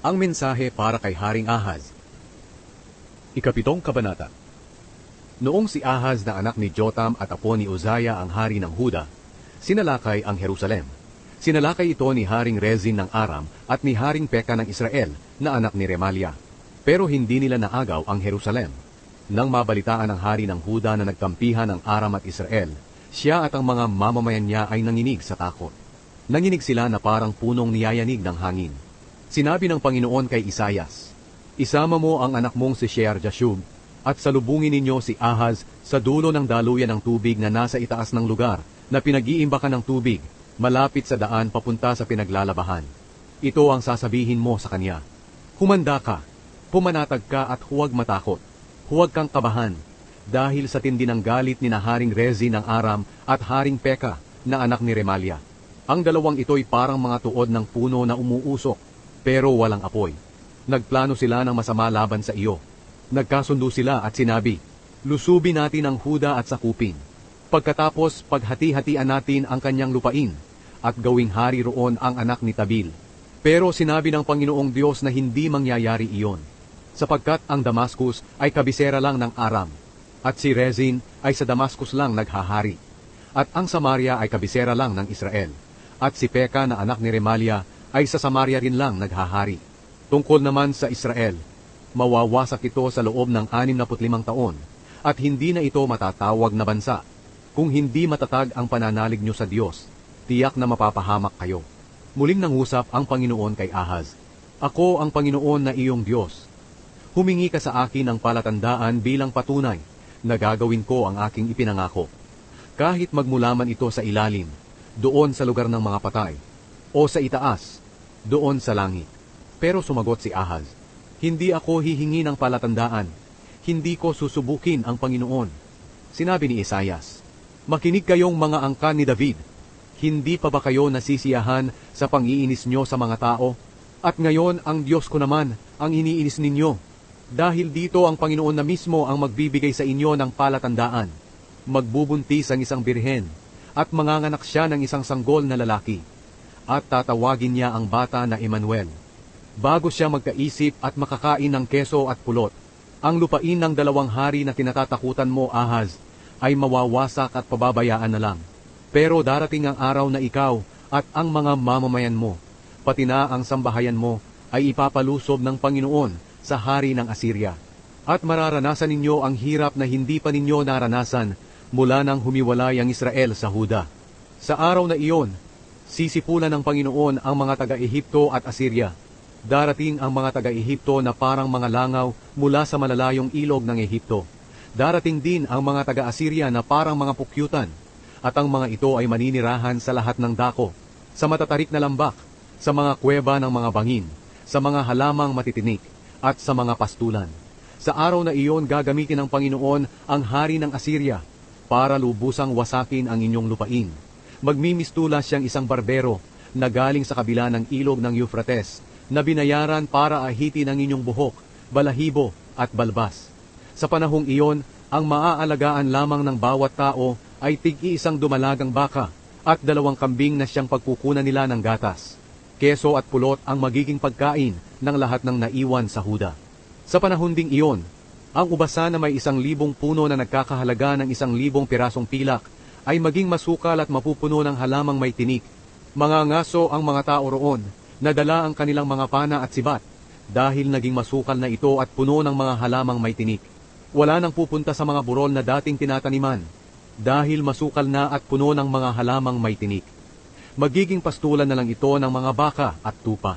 Ang mensahe para kay Haring Ahaz. Ikapitong kabanata. Noong si Ahaz na anak ni Jotam at apo ni Uzziah ang hari ng Huda, sinalakay ang Jerusalem. Sinalakay ito ni Haring Rezin ng Aram at ni Haring Peka ng Israel na anak ni Remalia. Pero hindi nila naagaw ang Jerusalem. Nang mabalitaan ng hari ng Huda na nagkampihan ng Aram at Israel, siya at ang mga mamamayan niya ay nanginig sa takot. Nanginig sila na parang punong niyayanig ng hangin. Sinabi ng Panginoon kay Isaias, "Isama mo ang anak mong si Shear-Jashub at salubungin ninyo si Ahaz sa dulo ng daluyan ng tubig na nasa itaas ng lugar na pinag-iimbakan ng tubig, malapit sa daan papunta sa pinaglalabahan. Ito ang sasabihin mo sa kanya, humanda ka, pumanatag ka at huwag matakot. Huwag kang kabahan, dahil sa tindi ng galit ni na Haring Rezin ng Aram at Haring Peka na anak ni Remalia. Ang dalawang ito'y parang mga tuod ng puno na umuusok, pero walang apoy. Nagplano sila ng masama laban sa iyo. Nagkasundo sila at sinabi, lusubin natin ang Huda at sakupin. Pagkatapos, paghati-hatian natin ang kanyang lupain, at gawing hari roon ang anak ni Tabil. Pero sinabi ng Panginoong Diyos na hindi mangyayari iyon, sapagkat ang Damascus ay kabisera lang ng Aram, at si Rezin ay sa Damascus lang naghahari, at ang Samaria ay kabisera lang ng Israel, at si Peka na anak ni Remalia ay sa Samaria rin lang naghahari. Tungkol naman sa Israel, mawawasak ito sa loob ng 65 taon, at hindi na ito matatawag na bansa. Kung hindi matatag ang pananalig nyo sa Diyos, tiyak na mapapahamak kayo." Muling nangusap ang Panginoon kay Ahaz, "Ako ang Panginoon na iyong Diyos. Humingi ka sa akin ng palatandaan bilang patunay na gagawin ko ang aking ipinangako. Kahit magmula man ito sa ilalim, doon sa lugar ng mga patay, o sa itaas, doon sa langit." Pero sumagot si Ahaz, "Hindi ako hihingi ng palatandaan. Hindi ko susubukin ang Panginoon." Sinabi ni Isaias, "Makinig kayong mga angkan ni David. Hindi pa ba kayo nasisiyahan sa pang-iinis nyo sa mga tao? At ngayon ang Diyos ko naman ang iniinis ninyo. Dahil dito ang Panginoon na mismo ang magbibigay sa inyo ng palatandaan. Magbubuntis ang isang birhen, at manganganak siya ng isang sanggol na lalaki. At tatawagin niya ang bata na Emmanuel. Bago siya magkaisip at makakain ng keso at pulot, ang lupain ng dalawang hari na kinatatakutan mo, Ahaz, ay mawawasak at pababayaan na lang. Pero darating ang araw na ikaw at ang mga mamamayan mo, pati na ang sambahayan mo, ay ipapalusob ng Panginoon sa hari ng Assyria. At mararanasan ninyo ang hirap na hindi pa ninyo naranasan mula nang humiwalay ang Israel sa Huda. Sa araw na iyon, sisipulan ng Panginoon ang mga taga-Ehipto at Assyria. Darating ang mga taga-Ehipto na parang mga langaw mula sa malalayong ilog ng Ehipto. Darating din ang mga taga-Assyria na parang mga pukyutan, at ang mga ito ay maninirahan sa lahat ng dako, sa matatarik na lambak, sa mga kuweba ng mga bangin, sa mga halamang matitinik, at sa mga pastulan. Sa araw na iyon gagamitin ng Panginoon ang hari ng Assyria para lubusang wasakin ang inyong lupain. Magmimistula siyang isang barbero na galing sa kabila ng ilog ng Euphrates, na binayaran para ahitin ang inyong buhok, balahibo at balbas. Sa panahong iyon, ang maaalagaan lamang ng bawat tao ay tig-iisang dumalagang baka at 2 kambing na siyang pagkukunan nila ng gatas. Keso at pulot ang magiging pagkain ng lahat ng naiwan sa Huda. Sa panahon ding iyon, ang ubasan na may 1,000 puno na nagkakahalaga ng 1,000 pirasong pilak ay maging masukal at mapupuno ng halamang may tinik. Mangangaso ang mga tao roon, nadala ang kanilang mga pana at sibat, dahil naging masukal na ito at puno ng mga halamang may tinik. Wala nang pupunta sa mga burol na dating tinataniman, dahil masukal na at puno ng mga halamang may tinik. Magiging pastulan na lang ito ng mga baka at tupa.